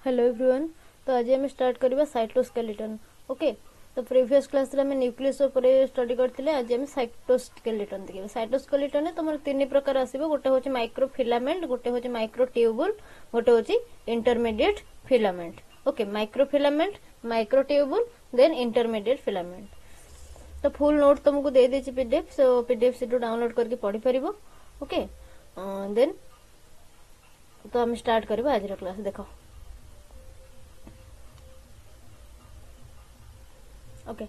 Hello everyone. तो आज हम स्टार्ट करबा साइटोस्केलेटन। ओके, तो प्रीवियस क्लास रे हमें न्यूक्लियस ऊपर स्टडी करथिले। आज हम साइटोस्केलेटन देखिबा। साइटोस्केलेटन तमर तीन प्रकार आसीबो। गोटे होची माइक्रोफिलामेंट, गोटे होची माइक्रोट्यूबुल, गोटे होची intermediate filament. Okay, microfilament, microtubule, then intermediate filament. तो फुल नोट तुमको दे देची पीडीएफ, सो पीडीएफ से डाउनलोड करके पढ़ी परिबो। ओके, देन तो हम स्टार्ट करबा आज रो क्लास। देखो ओके,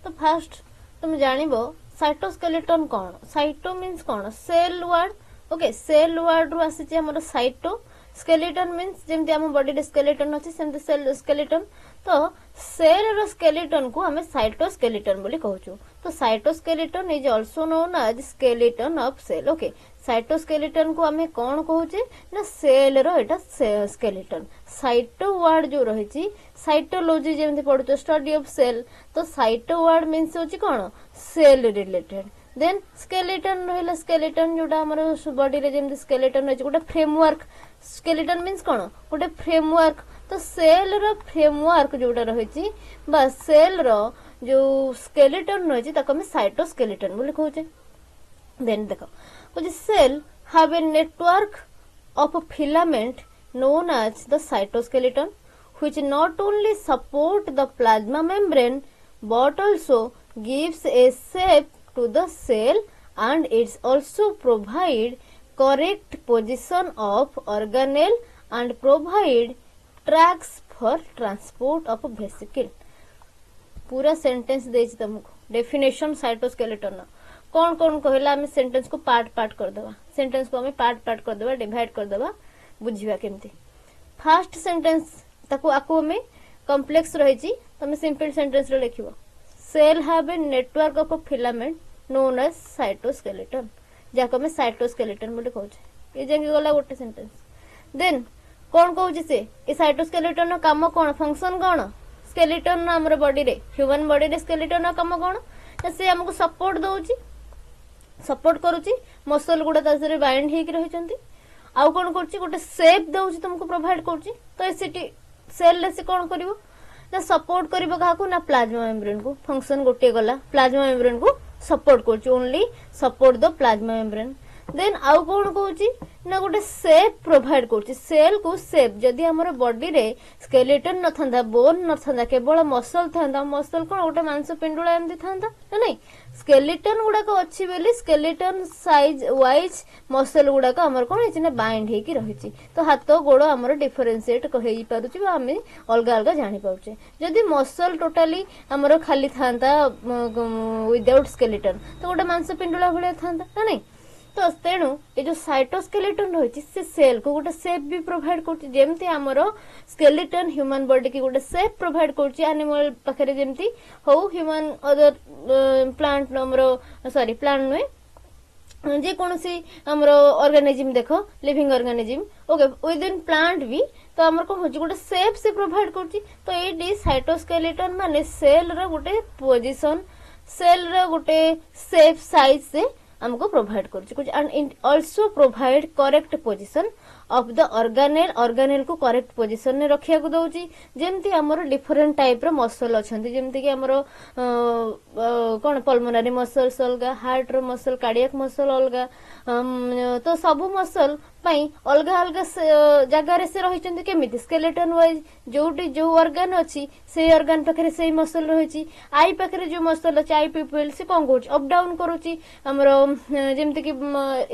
तो फास्ट तुम जानिबो साइटोस्केलेटन कौन। साइटो मीन्स कौन, cell word. Okay, cell word रु आसी हमर साइटो। स्केलेटन मीन्स जेमति हम बॉडी रे स्केलेटन अछि सेमति सेल स्केलेटन। तो सेल रो स्केलेटन को हमें साइटोस्केलेटन बोली कहउछु। तो cytoskeleton is also known as skeleton of cell. Okay, cytoskeleton को हमें कौन कहउचे ना सेल रो एटा स्केलेटन। साइटो वर्ड जो रहिछि, साइटोलॉजी जेमति पढुछो स्टडी ऑफ सेल। तो साइटो वर्ड मीन्स होछि कोन, सेल रिलेटेड। देन स्केलेटन रहला, स्केलेटन जोटा हमर बॉडी रे जेमति स्केलेटन रहछि गोटे फ्रेमवर्क। स्केलेटन मीन्स कोन, गोटे फ्रेमवर्क। तो सेल रो फ्रेमवर्क जोटा रहिछि बा सेल रो जो स्केलेटन रहिछि ताको हम साइटोस्केलेटन बोली कहउचे। देन देखो कुछ cell have a network of filament known as the cytoskeleton, which not only support the plasma membrane but also gives a shape to the cell, and it also provide correct position of organelle and provide tracks for transport of vesicle। पूरा sentence देछि तुमको definition cytoskeleton कौन कौन कहला। हमें sentence को part part कर देबा। सेंटेंस को हमें पार्ट पार्ट कर देबा, डिवाइड कर देबा, बुझिबा केमती। फर्स्ट सेंटेंस ताको आको हमें कॉम्प्लेक्स रहिछि, तमे सिंपल सेंटेंस रे लिखिबो। Cell have a network of filament known as cytoskeleton, जाको हमें साइटोस्केलेटन बोली कहउछे। ए जेंगे गला गोटे सेंटेंस। देन कौन कहउछि से ए साइटोस्केलेटन नो काम कोन, फंक्शन कोन। स्केलेटन हमर बॉडी रे, ह्यूमन बॉडी रे स्केलेटन नो काम कोन, से हमको सपोर्ट दउछि, सपोर्ट करूची। मसल गुडा तासरे बाइंड हेक रहिचंती। आउ कोन करची, गोटे शेप दउची तुमको प्रोवाइड करची। तो एसिटी सेल ले से कोन करिवो ना सपोर्ट करिवो काकू ना प्लाज्मा मेम्ब्रेन को। फंक्शन गोटे गला, प्लाज्मा मेम्ब्रेन को सपोर्ट करची, only support the plasma membrane. Then आउ कोन कहउची ना गोटे शेप प्रोवाइड करची। सेल को शेप, जदी हमर बॉडी रे स्केलेटन न थांदा, बोन न थांदा, केवल मसल थांदा, मसल कोन गोटे मांस पिंडुला एमती थांदा ना नहीं। स्केलेटन गुडा को अच्छी बेली स्केलेटन साइज वाइज मसल गुडा को हमर कोन हिची ना बाइंड हेकी रहिची। तो हाथ गोड़ हमर डिफरेंशिएट कहि पारुची बा हमें अलगा अलगा जानि पाउचे। जदी मसल टोटली हमर खाली थांदा विदाउट स्केलेटन, तो गोटे मांस पिंडुला भले थांदा ना नहीं। तो तेणु ये जो साइटोस्केलेटन रही से सेल को गोटे शेप भी प्रोवाइड करछि। जेमती हमर स्केलेटन ह्यूमन बॉडी की गोटे शेप प्रोवाइड करछि। एनिमल पाखरे जेमती हो ह्यूमन अदर प्लांट हमर सॉरी प्लांट नुए जे कोनसी हमर ऑर्गेनिज्म देखो living organism. Okay, with in plant भी तो हमर को होछि गोटे शेप से प्रोवाइड करछि। तो एडी साइटोस्केलेटन माने सेल रो गोटे पोजीशन, सेल रो गोटे शेप साइज से हमको प्रोवाइड करछि कुछ। And also provide correct position of the organelle. Organelle को करेक्ट पोजीशन ने रखिया को दउछि। जेमती हमर डिफरेंट टाइप रो मसल अछंती, जेमती कि हमर कोन पल्मोनरी मसल्स अलगा, हार्ट रो मसल, कार्डियक मसल अलगा। तो सब मसल पई अलगा अलगा जगह रे से रहिचंती। केमिति जेलेटन वाइज जोटी जो ऑर्गन अछि से ऑर्गन पाखरे से मसल रहिछि। आई पाखरे जो मसल अछि आई पिपल से कोन कोच अप डाउन करूछि हमरो जेमति कि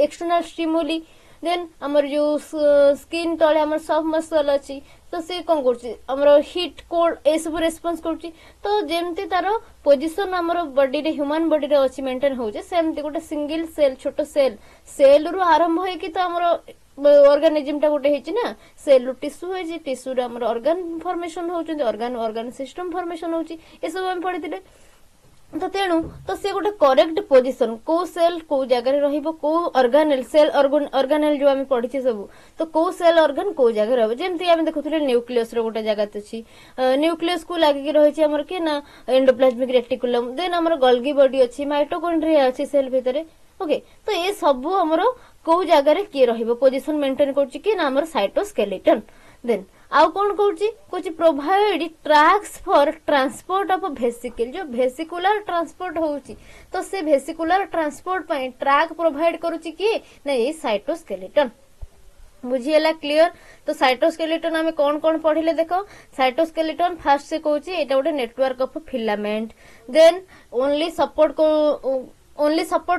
एक्सटर्नल स्टिमुली। देन हमर जो स्किन तळे हमर सब मसल अछि तो से कोन करछि हमर हीट कोल्ड ए सब रेस्पोंस करछि। तो जेमति तारो पोजीशन हमर बॉडी रे ह्यूमन बॉडी रे अछि मेंटेन होजे, सेमति गोटे सिंगल सेल छोटो सेल रु आरंभ होय कि तो हमर ऑर्गेनिज्म टा गोटे हेछि ना। सेल टिश्यू होय जे टिश्यू रे हमर ऑर्गन फॉर्मेशन होउछन, ऑर्गन सिस्टम फॉर्मेशन होउछि, ए सब हम पढितिले। तो तेणु तो से गोटे करेक्ट पोजीशन को सेल को जगह रे रहिबो, को ऑर्गेनेल सेल ऑर्गेनेल जो हम पढिछि सब, तो को सेल ऑर्गन को जगह रहबो। जेमति हम देखुथिले न्यूक्लियस रो गोटे जगह अछि, न्यूक्लियस को लागि कि रहिछि हमर के ना एंडोप्लाज्मिक रेटिकुलम। देन हमर गोल्गी बॉडी अछि, माइटोकॉन्ड्रिया अछि सेल भितरे। ओके, तो ये सब हमर को जगह रे के रहिबो पोजीशन मेंटेन करछि कि ना हमर साइटोस्केलेटन। देन आउ कौन Cauchy provide tracks for transport of vesicle जो वेसिकुलर ट्रांसपोर्ट होउची तो से वेसिकुलर ट्रांसपोर्ट पई ट्रैक प्रोवाइड करूची किए ना ये साइटोस्केलेटन बुझीला क्लियर। तो साइटोस्केलेटन आमे कौन कौन पढ़िले देखो साइटोस्केलेटन फास्ट से कहूची एटा गोटे network of filament then only support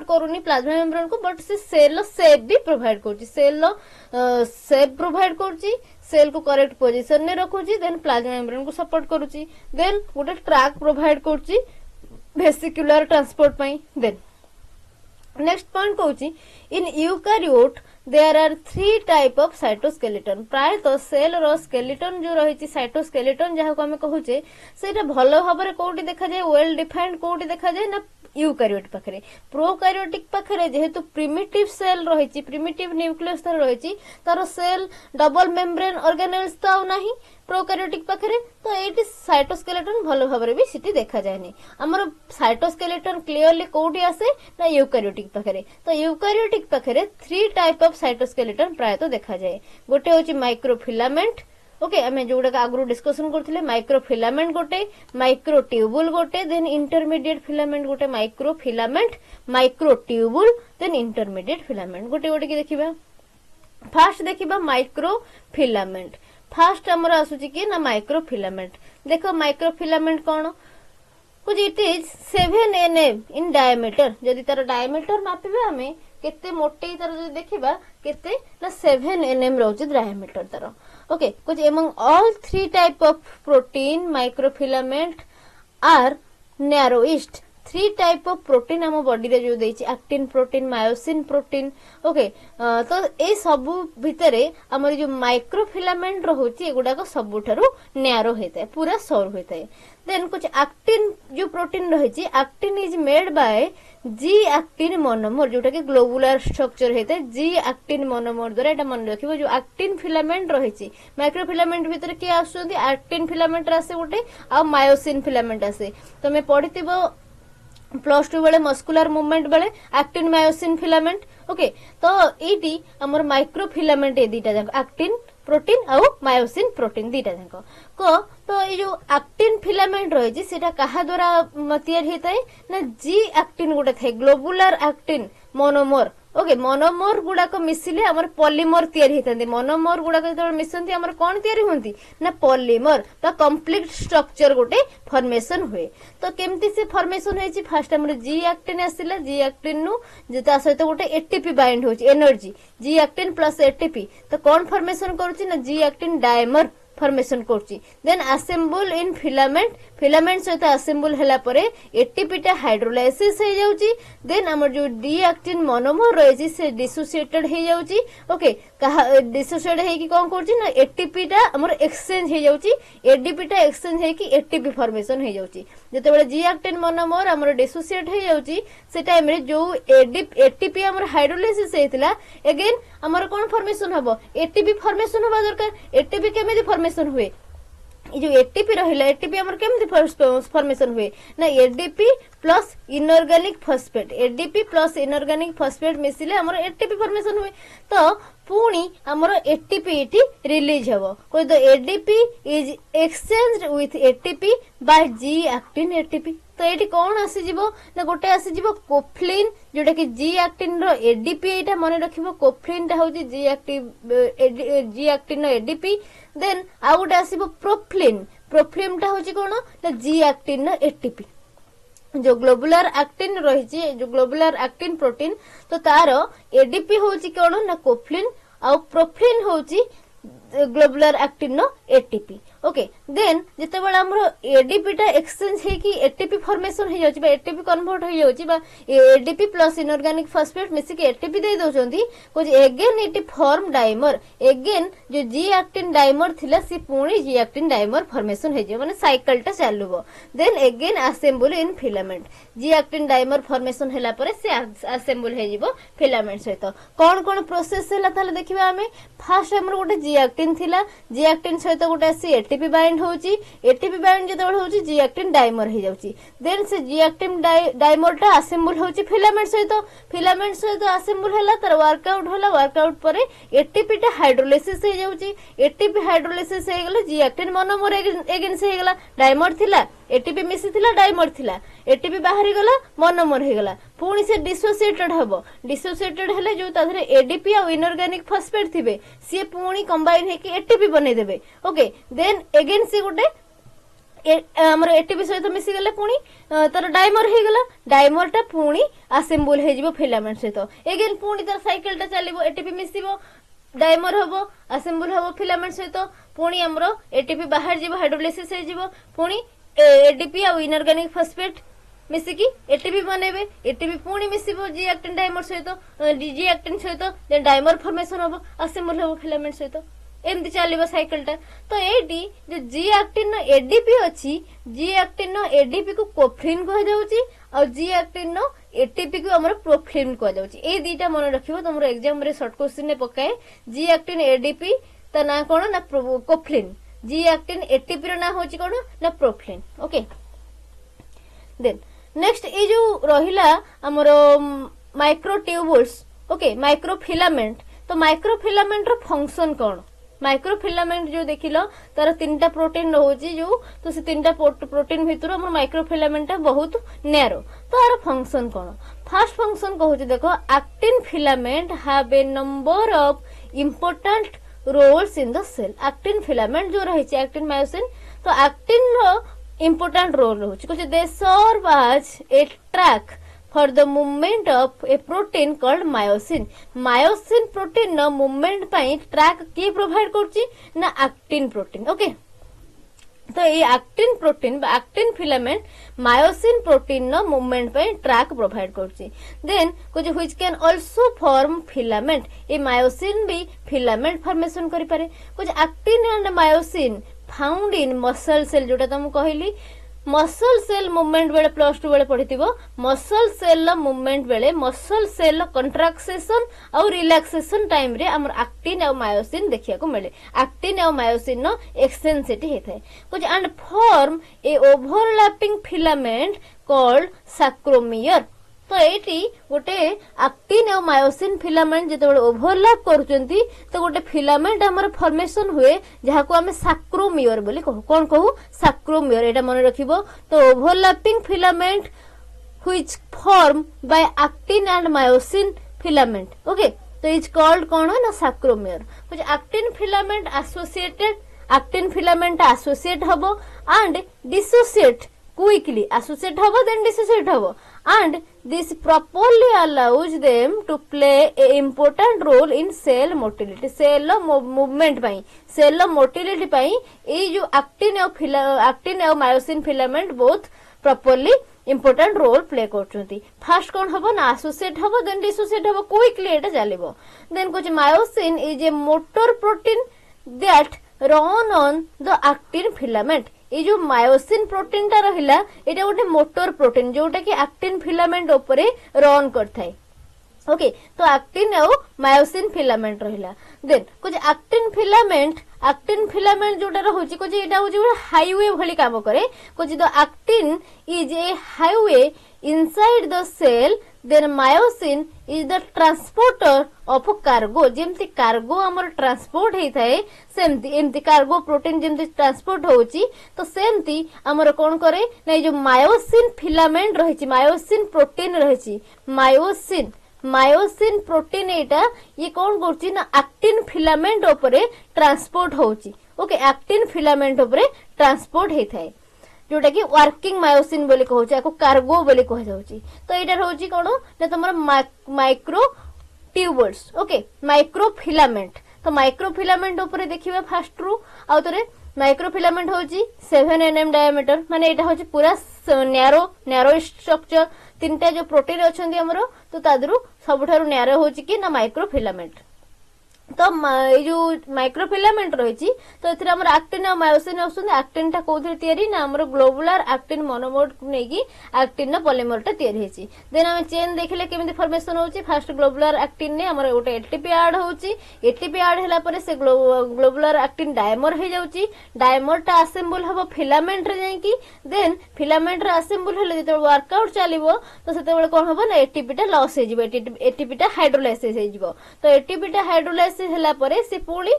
करूनी प्लाज्मा मेम्ब्रेन को बट से सेल शेप भी प्रोवाइड करूची सेल शेप प्रोवाइड करूची सेल को करेक्ट पोजीशन में रखुची देन प्लाज्मा मेम्ब्रेन को सपोर्ट करूची देन गोटे ट्रैक प्रोवाइड करूची वेसिकुलर ट्रांसपोर्ट पई। देन नेक्स्ट पॉइंट कहूची in eukaryote there are 3 type of cytoskeleton प्राय तो सेल रो स्केलेटन जो रही साइटोस्केलेटन जहाँ को आम कहूचे से भल भाव कोटी देखा जाए वेल डिफाइंड कोटी देखा जाए ना यूकारियोट पाखरे प्रोकारियोटिक पाखरे जेहेतु प्रिमिटिव सेल रही प्रिमिटिव न्यूक्लियस रही तार सेल डबल मेम्ब्रेन ऑर्गेनेल्स तो नहीं प्रोकारियोटिक पाखरे तो ये साइटोस्केलेटन भल भाव भी सिटी देखा जाए आमर साइटोस्केलेटन क्लियरली कोटी आसे ना यूकारियोटिक पाखरे तो यूकारियोटिक पाखरे 3 टाइप ऑफ साइटोस्केलेटन प्राय तो देखा जाए गोटे होची माइक्रोफिलामेंट ओके आमे जोडा आगु डिस्कशन करथिले माइक्रोफिलामेंट गोटे माइक्रोट्यूबुल गोटे देन इंटरमीडिएट फिलामेंट गोटे microfilament microtubule then intermediate filament गोटे गोटे की देखिबा फास्ट देखिबा माइक्रोफिलामेंट फास्ट हमर आसुची कि ना माइक्रोफिलामेंट देखो माइक्रोफिलामेंट कोन कुछ it is 7 nm in diameter जदि तार डायमीटर मापिबा हमें केते मोटे तार जदि देखिबा केते ना 7 nm रहउची डायमीटर तार ओके कुछ among all 3 type of protein microfilament are narrowest 3 type of protein हम बॉडी रे जो देछि actin protein myosin protein okay तो ए सब भितरे हमर जो माइक्रोफिलामेंट रहउची एगुडा को सबुठारु नैरो हेतै पूरा सौर होतै देन कुछ एक्टिन जो प्रोटीन रही actin is made by G actin monomer जोटा कि ग्लोबुलर स्ट्रक्चर होता है जी एक्टिन मोनोमर द्वारा एटा मन रखिबो जो एक्टिन फिलामेंट रही माइक्रोफिलामेंट भितर के आसुंदी एक्टिन फिलामेंट आसे गोटे आ मायोसिन फिलामेंट आसे तमे पढितिबो +2 बेले मस्कुलर मूवमेंट बेले एक्टिन मायोसिन फिलामेंट ओके तो एटी हमर माइक्रोफिलामेंट ए दीटा जाक एक्टिन प्रोटीन आउ मायोसिन प्रोटीन दीटा जाक को तो ये जो एक्टिन फिलामेंट रही सेटा कहा द्वारा तैयारी होता है ना जी एक्टिन गोटे थे globular actin monomer okay monomer गुड़ाक मिसिले हमर पॉलीमर तैयारी होता मोनोमर गुड़ाक जो मिसंती हमर कौन तैयारी होती ना पॉलीमर बा कंप्लीट स्ट्रक्चर गोटे फॉर्मेशन हुए तो केमती से फॉर्मेशन होइछि फास्ट हमर जी एक्टिन आसिला जी एक्टिन नु जेता सहित गोटे एटीपी बाइंड होछि energy G actin plus ATP तो कौन फॉर्मेशन करूछि ना जी एक्टिन डायमर फॉर्मेशन करछि then assemble in filament filament सहित असेंबल हला परे एटीपी टा हाइड्रोलाइसिस हे जाउछि देन हमर जो डी एक्टिन मोनोमर रहिछि से डिसोसिएटेड हे जाउछि ओके कहा डिसोसिएट हे कि कोन करछि ना एटीपी टा हमर एक्सचेंज हे जाउछि एडीपी टा एक्सचेंज हे कि एटीपी फॉर्मेशन हे जाउछि जते बेले जी एक्टिन मोनोमर हमर डिसोसिएट हे जाउछि से टाइम रे जो एटीपी हमर हाइड्रोलाइसिस हेतिला अगेन हमर कोन फॉर्मेशन हबो एटीपी फॉर्मेशन होबा दरकार एटीपी केमे फॉर्मेशन हुए जो एटीपी रहिला एटीपी हमर केमति फॉर्मेशन हुए ना ADP plus inorganic phosphate ADP plus inorganic phosphate मिसिले हमर एटीपी फॉर्मेशन हुए तो पुणी हमर एटीपी इटी रिलीज हबो कोइ the ADP is exchanged with ATP by G actin ATP तो एटी कौन आसी जीवो ना गोटे आसी जीवो कोफ्लिन जोटा कि जी एक्टिन रो एडीपी एटा मने रखिबो कोफ्लिन टा होची जी एक्टिन रो एडीपी देन आ गोटे आसीबो प्रोफ्लिन टा होची कोन ना जी एक्टिन रो एटीपी जो ग्लोबुलर एक्टिन रही जो ग्लोबुलर एक्टिन प्रोटीन तो तार एडीपी होची कोन ना कोफ्लिन आ प्रोफ्लिन होची ग्लोबुलर एक्टिन नो एटीपी ओके देन जते बेला हमरो एडीपी टा एक्सचेंज हे कि एटीपी फॉर्मेशन हे जाउची बा एटीपी कन्वर्ट हे जाउची बा एडीपी प्लस इनऑर्गेनिक फॉस्फेट मिसी के एटीपी दे दोचंती कुछ again it form dimer again जो जी एक्टिन डाइमर थिला सी पुणी जी एक्टिन डाइमर फॉर्मेशन हे जे माने साइकिल टा चालुबो then again assemble in filament G actin dimer formation हैला परे से असेंबल हे जिवो फिलामेंट सहित कोन कोन प्रोसेस हैला ताले देखिबा हमें फास्ट हमर गोटे जी एक्टिन थिला जी एक्टिन सहित गोटे सी एटीपी बाइंड होची एटीपी बाइंड जेतेबेले होची जी एक्टिन डाइमर हे जाउची देन से जी एक्टिन डाइमरटा असेंबल होची फिलामेंट सहित असेंबल हैला तर वर्कआउट होला वर्कआउट परे एटीपी टा हाइड्रोलाइसिस हे जाउची एटीपी हाइड्रोलाइसिस हे गेले जी एक्टिन मोनोमर एगेंस हे गेला डाइमर थिला एटीपी मिसी थिला डाइमर थिला एटीपी बाहरी गला मोनोमर हे गेला पुणी से डिसोसिएटेड हबो डिसोसिएटेड हेले जो ताधरे एडीपी और इनऑर्गेनिक फॉस्फेट थिबे सी पुणी कंबाइन हेकी एटीपी बनै देबे ओके देन अगेन से गोटे हमर एटीपी सहित मिसी गले पुणी तर डाइमर हे गेला डाइमरटा पुणी असेंबल हे जिवो फिलामेंट सहित अगेन पुणी तर साइकिलटा चलिबो एटीपी मिसिबो डाइमर हबो असेंबल हबो फिलामेंट सहित पुणी हमर एटीपी बाहर जिवो हाइड्रोलाइसिस हे जिवो पुणी एडीपी और इनऑर्गेनिक फॉस्फेट मिसिकी एटीपी बनेबे एटीपी पुणी मिसिबो जी एक्टिन डाइमर सहित जी एक्टिन सहित देन डाइमर फॉर्मेशन हबो असेंबल हबो फिलामेंट सहित एमती चलिबो साइकिलटा तो एडी जो जी एक्टिन एडीपी अछि जी एक्टिन एडीपी को कोफ्लिन कह जाउची और जी एक्टिन एटीपी को हमर प्रोफ्लिन कह जाउची ए दीटा मन रखिबो तमरो एग्जाम रे शॉर्ट क्वेश्चन ने पकाए जी एक्टिन एडीपी त ना कोन ना कोफ्लिन जी एक्टिन एटीपी रो ना होची कोन ना प्रोफ्लिन ओके देन नेक्स्ट ए जो रहिला हमरो माइक्रोट्यूबुल्स ओके माइक्रोफिलामेंट तो माइक्रोफिलामेंट रो फंक्शन कोन माइक्रोफिलामेंट जो देखिलो तार तीनटा प्रोटीन रहउची जो तो से तीनटा प्रोटीन भितर हमर माइक्रोफिलामेंट बहुत नैरो तो आर फंक्शन कोन फर्स्ट फंक्शन कहउची देखो actin filament have a number of important roles in the cell actin filament जो रही एक्टिन मायोसिन तो एक्टिन रो important role रहुची कुछ they serve as a track for the movement of a protein called myosin myosin protein न movement पाई track की provide करची ना actin protein ओके तो ये actin protein actin filament myosin protein न मूवमेंट पे ट्रैक प्रोवाइड करची देन कुछ which can also form filament ये मायोसिन भी फिलामेंट फॉर्मेशन करि पारे कुछ actin and myosin found in muscle cell जोटा तुम कहली मसल सेल मूवमेंट बेले प्लस 2 बेले पढ़िथिबो मसल सेल मूवमेंट बेले मसल सेल कंट्राक्सेशन और रिलैक्सेशन टाइम रे हमर एक्टिन और मायोसिन देखिया को मिले एक्टिन और मायोसिन नो एक्सचेंज सेठी हेथाय कुछ and form a overlapping filament called sarcomere तो एटी गोटे एक्टिन और मायोसिन फिलामेंट जते ओवरलैप करूचंती तो गोटे फिलामेंट हमर फॉर्मेशन हुए जहा को हमें सैक्रोमियर बोली कहू कोन कहू सैक्रोमियर एटा मन रखिबो तो overlapping filament which form by actin and myosin filament okay तो इज कॉल्ड कोन ना सैक्रोमियर कुछ एक्टिन फिलामेंट एसोसिएट हबो एंड डिसोसिएट क्विकली एसोसिएट हबो देन डिसोसिएट हबो and this properly allows them to play a important role in cell motility cell movement pai cell motility pai ए जो actin और myosin filament both properly important role play करचंती first कोन हबो ना associate हबो then dissociate हबो quickly एटा चलिबो देन कुछ myosin is a motor protein that run on the actin filament ये जो मायोसिन प्रोटीन टा रहिला एटा गोटे मोटर प्रोटीन जोटा कि एक्टिन फिलामेंट ऊपर रन करथाय ओके तो एक्टिन और मायोसिन फिलामेंट रहिला देन कुछ एक्टिन फिलामेंट जोटा रहउची कुछ एटा होची हाईवे भली काम करे कुछ तो actin is a highway inside the cell then myosin is the transporter of cargo जेमति कार्गो हमर ट्रांसपोर्ट हेई थाए सेमति एमति कार्गो प्रोटीन जेमति ट्रांसपोर्ट होची तो सेमति हमर कोन करे नै जो मायोसिन फिलामेंट रहिची मायोसिन प्रोटीन रहिची मायोसिन प्रोटीन एटा ये कोन करची ना एक्टिन फिलामेंट ऊपर ट्रांसपोर्ट होची ओके एक्टिन फिलामेंट ऊपर ट्रांसपोर्ट हेई थाए जोटा कि वर्किंग मायोसिन बोली कहउची आको कार्गो बोली कह जाउची तो एटा रहउची कोनो ना तमरा माइक्रो ट्यूबुल्स ओके माइक्रोफिलामेंट तो माइक्रोफिलामेंट ऊपर देखिबा फर्स्ट रू आ तरे माइक्रोफिलामेंट होची 7 nm डायमीटर माने एटा होची पूरा नैरो स्ट्रक्चर तीनटा जो प्रोटीन अछंदी हमरो तो तादरु सबठारु नैरो होची कि ना माइक्रोफिलामेंट तो ये जो माइक्रोफिलामेंट रही तो ये आम एक्टिन और मायोसिन आक्टिन टा कौन तैयारी ना आम ग्लोबुलर एक्टिन मोनोमर को नहीं एक्टिन पॉलीमर टा तैयारी देन आम चेन देखले केमिति फॉर्मेशन होची फास्ट ग्लोबुलर एक्टिन ने हमर गोटे एटीपी ऐड होची एटीपी ऐड हैला परे से ग्लोबुलर एक्टिन डायमर हो जाउची डायमर टा असेंबल हबो फिलामेंट रे जाईकी देन फिलामेंट रे असेंबल हेले जते वर्कआउट चलिबो तो सेते बेले कोन हबो ना एटीपी टा लॉस हो जिवो एटीपी टा हाइड्रोलाइसिस हो जिवो तो एटीपी टा हाइड्रोलाइसिस ହେଲା ପରେ से पुणी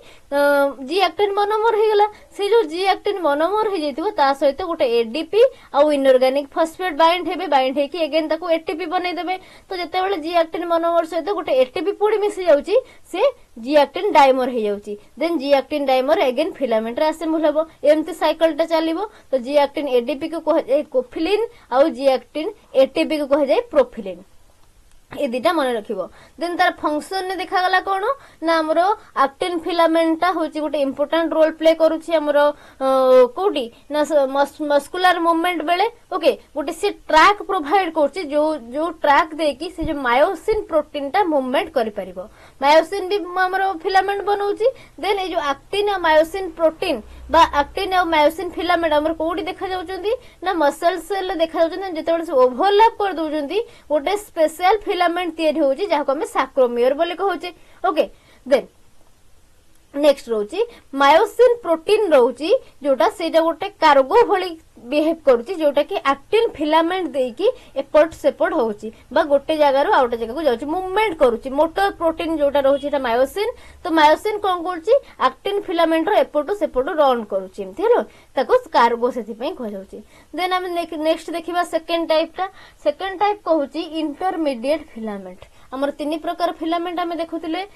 जी एक्टिन मोनोमर हो गला से जो जी एक्टिन मोनोमर हो जाइथिबो ता सहित गोटे एडीपी आउ इनऑर्गेनिक फॉस्फेट बाइंड हेकि एगेन ताको एटीपी बनै देबे तो जते बेले जी एक्टिन मोनोमर सहित गोटे एटीपी पुणी मिसी जाउची से जी एक्टिन डायमर हो जाउची then G actin dimer again filament रे असेंबल हेबो एमती साइकिल टा चलिबो तो जी एक्टिन एडीपी को कह जाय कोफिलिन आउ जी एक्टिन एटीपी को कह जाय प्रोफिलिन ये दुटा मन रखिबो देन तार फंक्शन ने देखा गला कोन ना हमरो एक्टिन फिलामेंटा होची गोटे इंपोर्टेंट रोल प्ले करूची हमरो कोठी ना मस्कुलर मूवमेंट बेले ओके गोटे से ट्रैक प्रोवाइड करची जो ट्रैक देकी से जो मायोसिन प्रोटीन टा मूवमेंट करि परिबो मायोसिन भी हमरो फिलामेंट बनौची देन ए जो एक्टिन और मायोसिन प्रोटीन बा एक्टिन और मायोसिन फिलामेंट हमर कोठी देखा जाउचंदी ना मसल सेल देखा जाउचंदी जेतेबेले से ओवरलैप कर दोउचंदी गोटे स्पेशल फिलामेंट तैयारी होची जाको हमें सैक्रोमियर बोले कहूचे ओके देन नेक्स्ट रोची मायोसिन प्रोटीन रोची जोटा सेटा गोटे कार्गो भली बिहेव करूची जोटा कि एक्टिन फिलामेंट देकी एपट सेपट होची बा गोटे जगह रो आउट जगह को जाउची मूवमेंट करूची मोटर प्रोटीन जोटा रोची एटा मायोसिन तो मायोसिन कोन करची एक्टिन फिलामेंट रो एपट सेपट रन करूची एमथि हेलो ताको कार्गो सेति पई कह जाउची देन हम नेक्स्ट देखिबा सेकंड टाइप कहूची इंटरमीडिएट फिलामेंट हमर तीन प्रकार फिलामेंट हम देखुतिले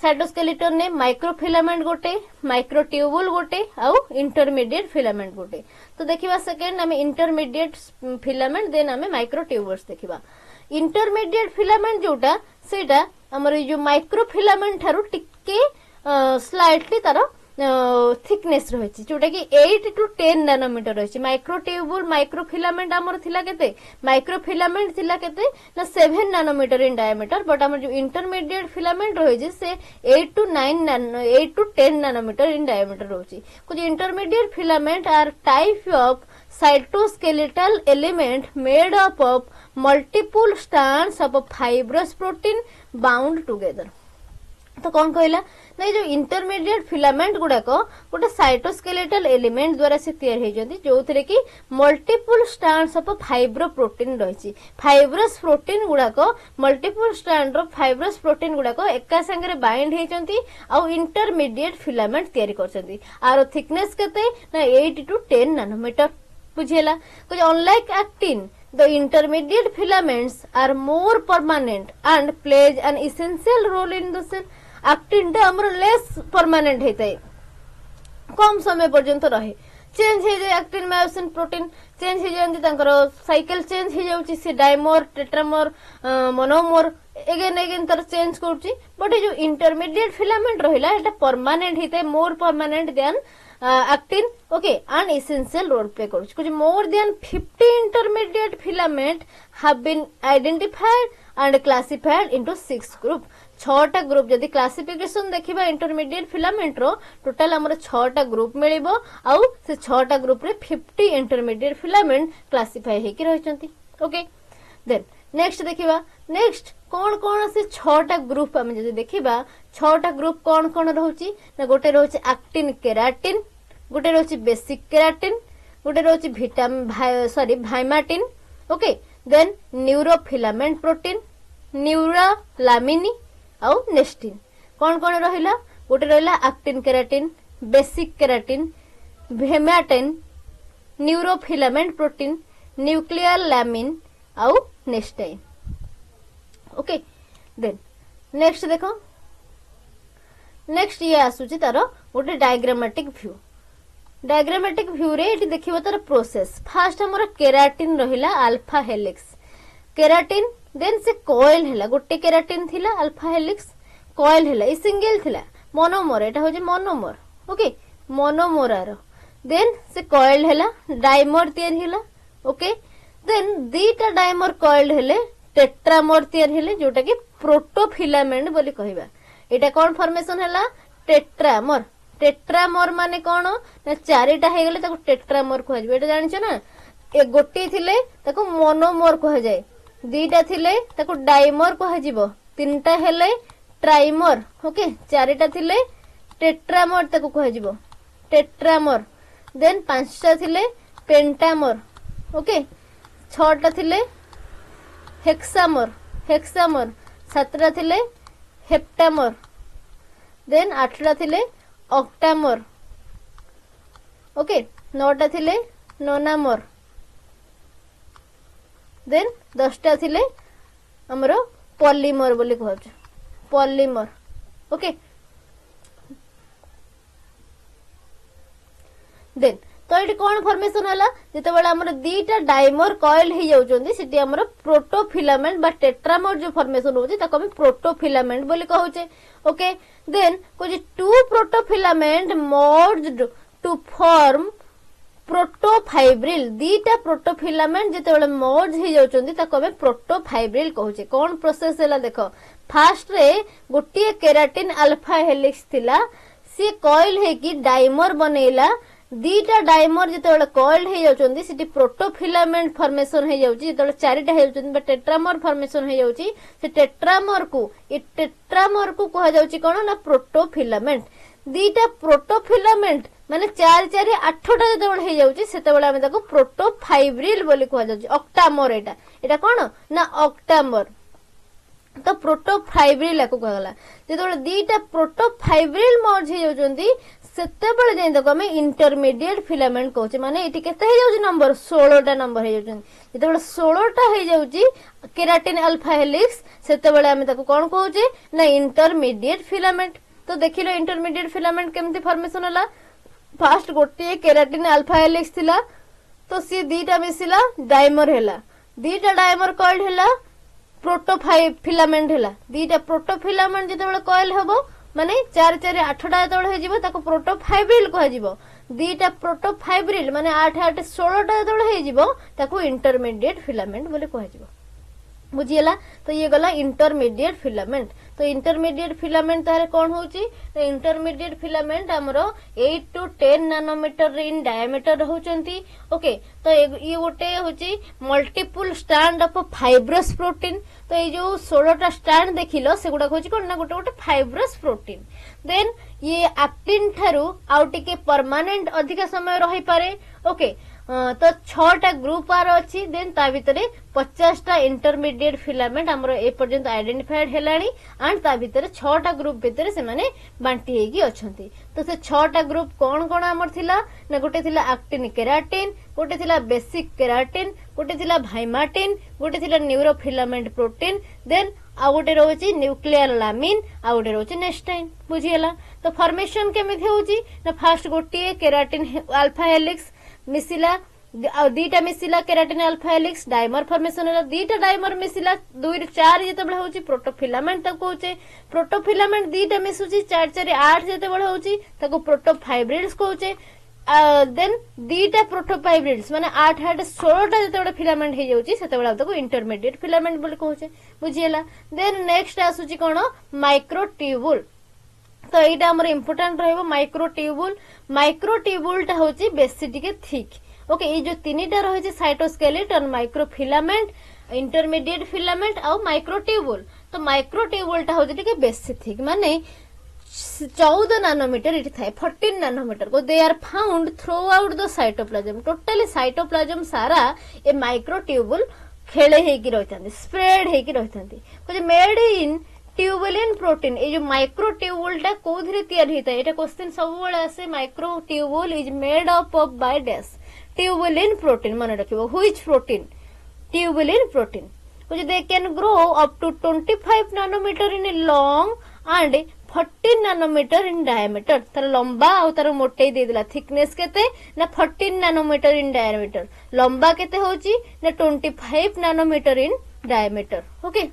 साइटोस्केलेटन ने माइक्रोफिलामेंट गोटे माइक्रोट्यूबुल गोटे आउ इंटरमीडिएट फिलामेंट गोटे तो देखिबा सेकंड हमें इंटरमीडिएट फिलामेंट देन हमें माइक्रोट्यूबुल्स देखिबा इंटरमीडिएट फिलामेंट जोटा सेटा हमर जो माइक्रोफिलामेंट थारु टिके स्लाइटली तार थिकनेस रही जोटा कि 8 to 10 नैनोमीटर रही माइक्रोट्यूबुल माइक्रोफिलामेंट आमर थिला केते माइक्रोफिलामेंट थिला केते ना 7 नैनोमीटर इन डायमीटर बट आमर जो इंटरमीडिएट फिलामेंट रही से 8 to 10 नैनोमीटर इन डायमीटर रही कुछ intermediate filament are type of cytoskeletal element made up of multiple strands of fibrous protein bound together तो कौन कहला नहीं जो इंटरमीडिएट फिलामेंट गुड़ाक गोटे साइटोस्केलेटल एलिमेंट द्वारा से तैयार होती जो थे कि multiple strands of fibro protein रही फाइब्रस प्रोटीन गुड़ाक मल्टीपल स्ट्रैंड फाइब्रस प्रोटीन गुड़ाक एका संगे बाइंड होती आउ इंटरमीडिएट फिलामेंट तैयारी करछंती आरो थिकनेस केते ना 8 to 10 नैनोमीटर बुझेला कुछ unlike actin the intermediate filaments are more permanent and plays an essential role in the cell actin टा हमर लेस परमानेंट हेतै कम समय पर्यंत रहे चेंज हे जाय एक्टिन मायोसिन प्रोटीन चेंज हे जानती तांकर साइकिल चेंज हे जाउची से डायमर टेट्रामर मोनोमर एगेन तर चेंज करची बट जो इंटरमीडिएट फिलामेंट रहिला एटा परमानेंट हेतै मोर permanent then actin okay and essential role play करूछ कुछ more than 50 intermediate filament have been identified and classified into 6 group 6टा group जदी क्लासिफिकेशन देखिबा इंटरमीडिएट फिलामेंट रो टोटल हमर 6टा ग्रुप मिलिबो आउ से 6टा ग्रुप रे 50 इंटरमीडिएट फिलामेंट क्लासिफाई हेकि रहिचंती ओके देन नेक्स्ट देखिबा नेक्स्ट कौन से 6टा ग्रुप हम जदी देखिबा 6टा ग्रुप कौन रहउची ना गोटे रहउची एक्टिन केराटिन गोटे रहउची बेसिक केराटिन गोटे रहउची vimentin okay then neurofilament protein न्यूरोलामिनी आउ नेस्टिन कौन रहिला गोटे रहिला actin keratin basic keratin vimentin neurofilament protein nuclear lamin आउ नेस्टाइन ओके देन नेक्स्ट देखो नेक्स्ट ये आसुची तार गोटे डायग्रामेटिक व्यू रे एटी देखिबो तार प्रोसेस फास्ट हमर केराटिन रहिला अल्फा हेलिक्स केराटिन देन से कॉइल हैला गोटे केराटिन थिला अल्फा हेलिक्स कॉइल हैला ए सिंगल थिला मोनोमर एटा हो जे मोनोमर ओके मोनोमर आरो देन से कॉइल हैला डायमर तैयार हैला ओके देन दीटा डायमर कॉइल हेले टेट्रामर तैयार हेले जोटा कि प्रोटोफिलामेंट बोली कहबा एटा कौन फॉर्मेशन हैला टेट्रामर टेट्रामर माने कौन ना चारिटा हे गेले ताको टेट्रामर कहै एटा जानि छ ना ए गोटी थिले ताको मोनोमर कहै जाय दीटा थिले ताको डाइमर कहै जिवो तीनटा हेले ट्राइमर ओके चारिटा थिले टेट्रामर ताको कहै जिवो टेट्रामर देन पांचटा थिले पेंटामर ओके छटा थिले हेक्सामर हेक्सामर सातटा थिले हेप्टामर देन आठटा थिले ऑक्टामर ओके नौटा थिले नोनामर देन 10टा थिले हमरो पॉलीमर बोली कहछ पॉलीमर ओके देन तो ये कौन फॉर्मेशन है जिते बड़ा हमर दीटा डाइमर कॉइल हे जाउचंदी सिटी हमर प्रोटोफिलामेंट बा टेट्रामर जो फॉर्मेशन होची ताको हम प्रोटोफिलामेंट बोली कहउचे ओके देन कुछ to protofilament merged to form प्रोटोफाइब्रिल दीटा protofilament जिते बड़ा मर्ज हे जाउचंदी ताको हम प्रोटोफाइब्रिल कहउचे कौन प्रोसेस हैला देखो फास्ट रे गोटिए केराटिन अल्फा हेलिक्स थिला सी कॉइल हे की डाइमर बनेला दीटा डाइमर जिते कॉइल्ड हो जाउचंदी सिटी प्रोटोफिलामेंट फॉर्मेशन हो जाउची जिते चारिटा हो जाउचंदी बा टेट्रामर फॉर्मेशन हो जाउची से टेट्रामर को कहा जाउची कोन ना प्रोटोफिलामेंट दीटा प्रोटोफिलामेंट माने 4 4 8टा जिते हो जाउची सेते बेला हम ताको प्रोटोफाइब्रिल बोली कहा जाउची ऑक्टामर एटा कोन ना ऑक्टामर तो प्रोटोफाइब्रिल को कहला जिते दीटा प्रोटोफाइब्रिल मर्ज हो जाउचंदी सेते बेले जे देखो हम इंटरमीडिएट फिलामेंट कहउचे माने एटी केते हे जाउची नंबर 16टा नंबर हे जाउची जिते बेले 16टा हे जाउची केराटिन अल्फा हेलिक्स सेते बेले हम ताको कोन कहउचे ना इंटरमीडिएट फिलामेंट तो देखिलो इंटरमीडिएट फिलामेंट केमती फॉर्मेशन होला फास्ट गोटे केराटिन अल्फा हेलिक्स थिला तो सी दीटा मिसिला डाइमर हैला दीटा डाइमर कॉइल्ड हैला प्रोटोफिलामेंट हैला दीटा प्रोटोफिलामेंट जिते बेले कॉइल हबो माने 4 4 8टा तळ हे जिवो ताको प्रोटोफाइब्रिल कह जिवो दीटा प्रोटोफाइब्रिल माने 8 8 16टा तळ हे जिवो ताको इंटरमीडिएट फिलामेंट बोले कह जिवो बुझियला तो ये गला इंटरमीडिएट फिलामेंट तो इंटरमीडिएट फिलामेंट तारे कोन होची तो इंटरमीडिएट फिलामेंट हमरो 8 टू 10 नैनोमीटर इन डायमीटर होचंती ओके तो ये गोटे होची multiple strand of fibrous protein तो ये जो 16टा स्ट्रैंड देखिलो से गुडा होची कोन ना गोटे गोटे फाइब्रस प्रोटीन देन ये एक्टिन थारु आउ टिके परमानेंट अधिक समय रही पारे ओके तो 6टा ग्रुप आर अछि देन ता भितरे 50टा इंटरमीडिएट फिलामेंट हमरो ए पर्यंत आइडेंटिफाइड हेलानी एंड ता भितरे 6टा ग्रुप भितरे से माने बांटी हेगी अछंती तो से 6टा ग्रुप कोन कोन हमर थिला ना गोटे थिला एक्टिन केराटिन गोटे थिला बेसिक केराटिन गोटे थिला भाइमाटिन गोटे थिला न्यूरोफिलामेंट प्रोटीन देन आ गोटे रोची न्यूक्लियर लामिन आ गोटे रोची नेस्टाइन बुझियला तो फॉर्मेशन केमिथि होची ना फास्ट गोटे केराटिन अल्फा हेलिक्स मिसिला दीटा मिसिला keratin alpha helix dimer formation होला दीटा डाइमर मिसिला 2 ରୁ 4 जेते बळे होची प्रोटोफिलामेंट तक होचे प्रोटोफिलामेंट दीटा मिसुची 4 4 8 जेते बळे होची तको प्रोटोफाइब्रिल्स कहउचे देन दीटा प्रोटोफाइब्रिल्स माने 8 8 16टा जेते बळे फिलामेंट हे जाउची सेते बळे तको इंटरमीडिएट फिलामेंट बोली कहउचे बुझियला देन नेक्स्ट आसुची कोन माइक्रोट्यूबुल तो एटा हमर इंपोर्टेंट रहबो माइक्रोट्यूबुल ता होची बेसी टिके थिक ओके ये जो तीनटा रही साइटोस्केलेटन माइक्रोफिलामेंट इंटरमीडिएट फिलामेंट और माइक्रोट्यूबुल तो माइक्रोट्यूबुल टा होची टिके बेसी थिक माने 14 नैनोमीटर इट थाए 14 नैनोमीटर को they are found throughout the cytoplasm totally cytoplasm सारा ए माइक्रोट्यूबुल खेले हेकी रहथांती स्प्रेड हेकी रहथांती कुछ मेड इन ट्यूबुलिन प्रोटीन ये जो माइक्रोट्यूबुल टा कोथिरे तयार हेता एटा क्वेश्चन सब बेले आसे microtubule is made up of by dash tubulin protein मन रखिबो which protein tubulin protein which they can grow up to 25 nanometer in long and 14 nanometer in diameter तार लंबा और तार मोटे दे दिला थिकनेस केते ना 14 nanometer in diameter लंबा केते होची ना 25 nanometer in diameter okay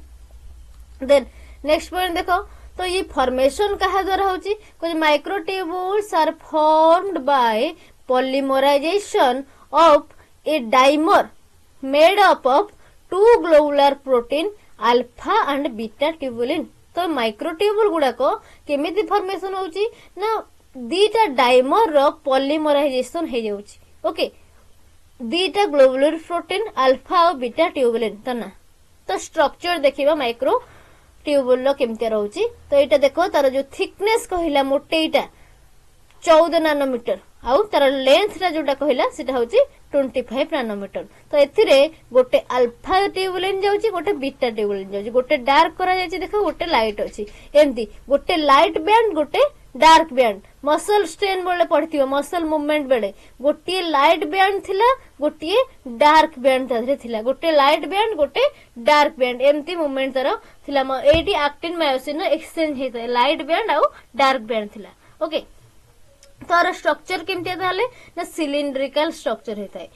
then next point देखो तो ये फॉर्मेशन कहा द्वारा होची कुछ microtubules are formed by polymerisation of a dimer made up of two globular protein alpha and beta tubulin तो माइक्रोट्यूबुल गुड़ाक केमिति फॉर्मेशन होउची ना दीटा डाइमर रो पॉलीमराइजेशन हो जाउची ओके दीटा ग्लोबुलर प्रोटीन अल्फा और बीटा ट्यूबुलिन तो ना तो स्ट्रक्चर देखिबा माइक्रो ट्यूबुल रो केमते रहउची तो एटा देखो तार जो थिकनेस कहिला मोटेइटा 14 नानोमीटर आउ तार लेंथ रा जोटा कहिला सेटा होची 25 नानोमीटर तो एथिरे गोटे अल्फा ट्यूबुलिन जाउची गोटे बीटा ट्यूबुलिन जाउची गोटे डार्क करा जायची देखो गोटे लाइट अछि एंती गोटे लाइट बैंड गोटे डार्क बैंड मसल स्ट्रेन बेले पड़थिबो मसल मूवमेंट बेले गोटे लाइट बैंड थिला गोटे डार्क बैंड ताधरे थिला गोटे लाइट बैंड गोटे डार्क बैंड एमती मूवमेंट तार थिला एटी एक्टिन मायोसिन एक्सचेंज हेता लाइट बैंड आउ डार्क बैंड थिला ओके तार स्ट्रक्चर केमते ताले ना सिलिंड्रिकल स्ट्रक्चर हेता है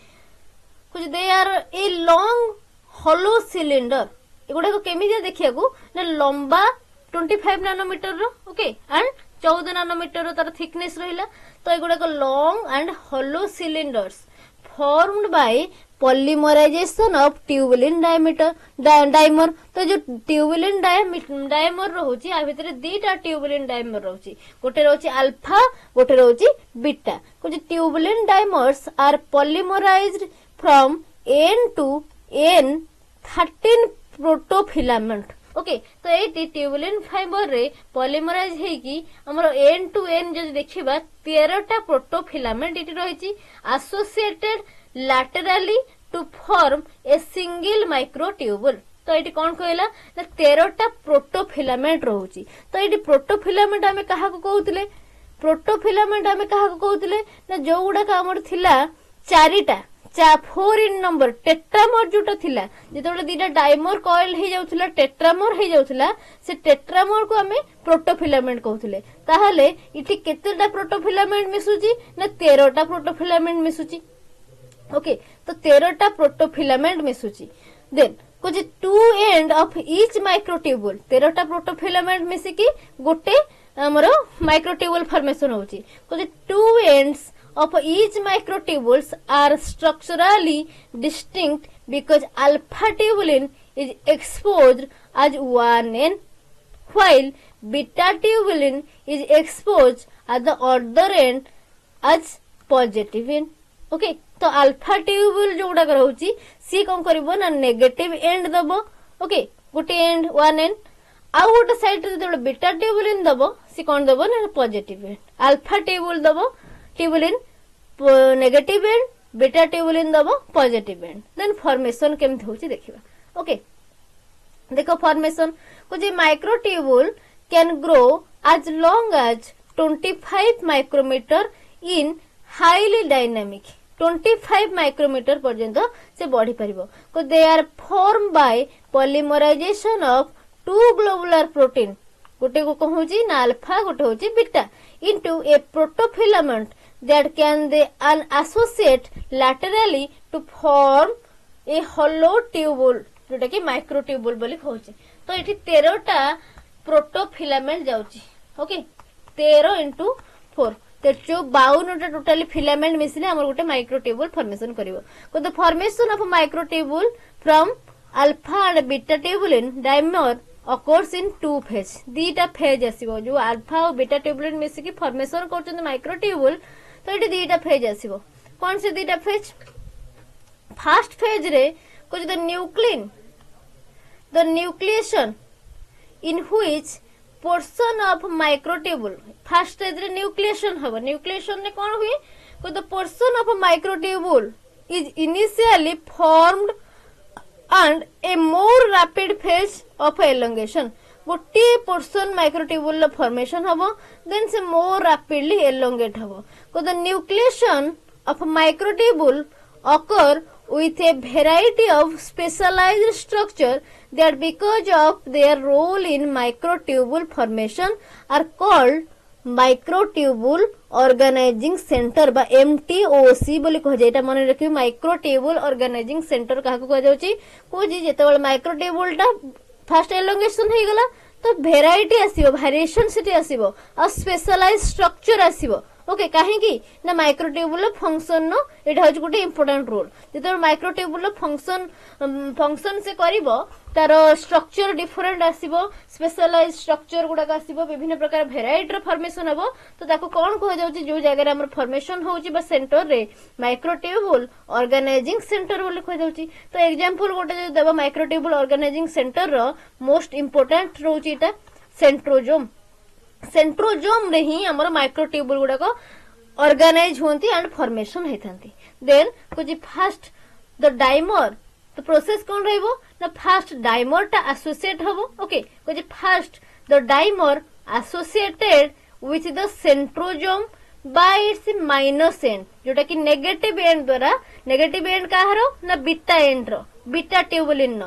कुछ they are a long hollow cylinder एगुडा को केमिति देखिया को ना लंबा 25 नानोमीटर रो ओके एंड 14 नानोमीटर रो तार थिकनेस रहिला तो एगुडा को long and hollow cylinders formed by polymerisation of tubulin dimer तो जो ट्यूबुलिन डायमर रहउची आ भितरे दीटा ट्यूबुलिन डायमर रहउची गोटे रहउची अल्फा गोटे रहउची बीटा कुछ tubulin dimers are polymerized from N to N 13 protofilament okay तो एटी ट्यूबुलिन फाइबर रे पॉलीमराइज हेकी हमर एन टू एन जो देखिबा 13टा प्रोटोफिलामेंट एटी रहिची associated laterally to form a single microtubule तो ये कौन कहला ना 13टा प्रोटोफिलामेंट रहउची तो ये प्रोटोफिलामेंट हमें कहा को कहउतले प्रोटोफिलामेंट हमें कहा को कहउतले ना जो गुडा का हमर थिला चारिटा 4 इन नंबर टेट्रामर जोटा थिला जेतोले दीटा डाइमर कॉइल हे जाउथला टेट्रामर हे जाउथला से टेट्रामर को हमें प्रोटोफिलामेंट कहउतले ताहाले इठी केतेटा प्रोटोफिलामेंट मिसुची ना 13टा प्रोटोफिलामेंट मिसुची ओके तो 13टा प्रोटोफिलामेंट मिसुची देन कुछ two end of each microtubule 13टा प्रोटोफिलामेंट मिसी की गोटे हमर माइक्रोट्यूबुल फॉर्मेशन होची कुछ two ends of each microtubules are structurally distinct because alpha tubulin is exposed as 1N while beta tubulin is exposed at the other end as positive N okay तो alpha tubule जोड़ा रहउची सी कोन करबो ना negative and दबो okay गोटे and 1N आ गोटे side रे जदो beta tubulin दबो सी कोन दबो ना पॉजिटिव एंड अल्फा ट्यूबुल दबो tubulin negative end beta tubulin दबो पॉजिटिव एंड देन फॉर्मेशन केमथि होची देखिबा ओके देखो फॉर्मेशन कुछ microtubule can grow as long as 25 micrometer in highly dynamic 25 micrometer पर्यंत से बढ़ी परिबो को they are form by polymerisation of two globular protein गोटे को कहूची ना अल्फा गोटे होची beta into a protofilament that can they associate laterally to form a hollow tubule जोटा कि माइक्रोट्यूबुल बोली कहूची तो एठी 13टा प्रोटोफिलामेंट जाउची ओके 13 into 4 तो जो 52टा टोटली फिलामेंट मिसले हमर गोटे माइक्रोट्यूबुल फॉर्मेशन करिवो को the formation of microtubule from alpha and beta tubulin dimer occurs in two phase दीटा फेज आसीबो जो अल्फा और बीटा ट्यूबुलिन मिसी की फॉर्मेशन करछन माइक्रोट्यूबुल तो ये दीटा फेज आसीबो कौन से दीटा फेज फर्स्ट फेज रे कुछ the nucleation in which portion of microtubule first phase रे न्यूक्लिएशन हबो न्यूक्लिएशन ने कोन हुई को the portion of microtubule is initially formed and a more rapid phase of elongation गोटे पोर्शन माइक्रोट्यूबुल फॉर्मेशन हबो then से मोर रैपिडली एलोंगेट हबो को the nucleation of microtubule occur with a variety of specialized structure that because of their role in microtubule formation are called microtubule organising centre बा MTOC बोली कह जाय एटा मन रखि माइक्रोट्यूबुल ऑर्गेनाइजिंग सेंटर काहा को कह जाउची कोजी जेतेबेल माइक्रोट्यूबुलटा फर्स्ट एलोंगेशन हे गला तो वेराइटी आसीबो वेरिएशन सिटी आसीबो आ स्पेशलाइज्ड स्ट्रक्चर आसीबो ओके कहीं ना माइक्रोट्यूबुल फंक्शन नो एटा हज गोटे इंपोर्टेंट रोल जेतो माइक्रोट्यूबुल फंक्शन से करिवो तार स्ट्रक्चर डिफरेंट आसीबो स्पेशलाइज स्ट्रक्चर गुडा आसीबो विभिन्न प्रकार वेराइटी रो फॉर्मेशन हबो तो ताको कोन कह जाउची जो जगह रे हमर फॉर्मेशन होउची बा सेंटर रे माइक्रोट्यूबुल ऑर्गेनाइजिंग सेंटर बोले कह जाउची तो एग्जांपल गोटे जो देबो माइक्रोट्यूबुल ऑर्गेनाइजिंग सेंटर रो मोस्ट इंपोर्टेंट रोची एटा सेंट्रोजोम सेंट्रोजोम रे ही हमर माइक्रोट्यूबुल गुडा को ऑर्गेनाइज होंती एंड फॉर्मेशन हेथांती देन कुछ फास्ट द डाइमर तो प्रोसेस कौन रहइबो ना फास्ट डाइमर टा एसोसिएट हबो ओके कुछ first the dimer associated with the centrosome by its minus end जोटा कि नेगेटिव एंड द्वारा नेगेटिव एंड काहरो ना बीटा एंड रो बीटा ट्यूबुलिन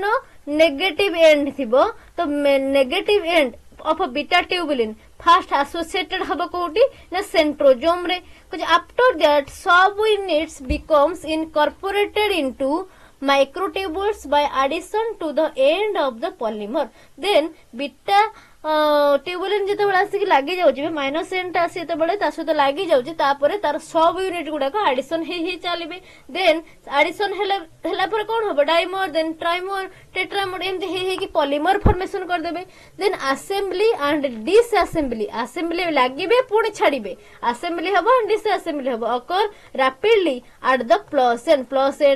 नो नेगेटिव एंड थिबो तो negative end of beta tubulin fast associated हबो कोठी ना सेंट्रोजोम रे कुछ आफ्टर दैट सब units becomes incorporated into microtubules by addition to the end of the polymer then beta tubulin जेते बळे आसी लागि जाउची माइनस एंड आसी जेते बळे ता सहित लागि जाउची तापरे तार सब यूनिट गुडा को एडिशन हे चलीबे देन एडिशन हेला पर कोन होबो डाइमर देन ट्राइमर टेट्रामर एमते हे कि पॉलीमर फॉर्मेशन कर देबे then assembly and disassembly assembly लागिबे पुणी छाडिबे असेंबली हबो एंड डिसअसेंबली हबो occur rapidly at the plus end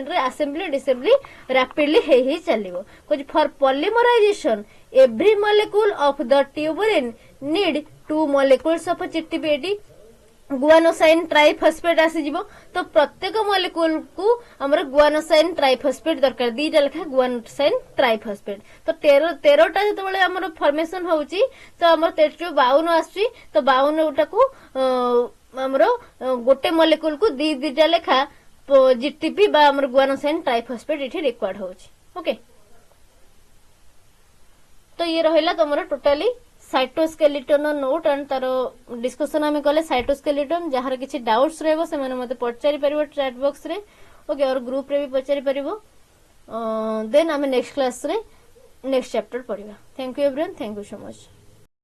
रे असेंबली डिसेंबली रैपिडली हे चलीबो कुछ for polymerization every molecule of the tubulin need 2 molecules of चिट्टिपेटी गुआनोसाइन ट्राइफॉस्फेट आसी जिवो तो प्रत्येक मॉलिक्यूल को हमर गुआनोसाइन ट्राइफॉस्फेट दरकार दीटा लेखा गुआनोसाइन ट्राइफॉस्फेट तो 13 टा जतबेले हमर फॉर्मेशन होउची तो हमर 52 आसी तो 52 टा को हमर गोटे मॉलिक्यूल को दीटा लेखा जीटीपी बा हमर गुआनोसाइन ट्राइफॉस्फेट इठी रिक्वायर्ड होउची ओके तो ये रहिला तमरा टोटली साइटोस्केलेटन नोट एंड तारो डिस्कशन आमे कले साइटोस्केलेटन जहार किछि डाउट्स रहबो से माने मते पचारि परिबो चैट बॉक्स रे ओके और ग्रुप रे भी पचारि परिबो देन आमे नेक्स्ट क्लास रे नेक्स्ट चैप्टर पढिबा thank you everyone thank you so much.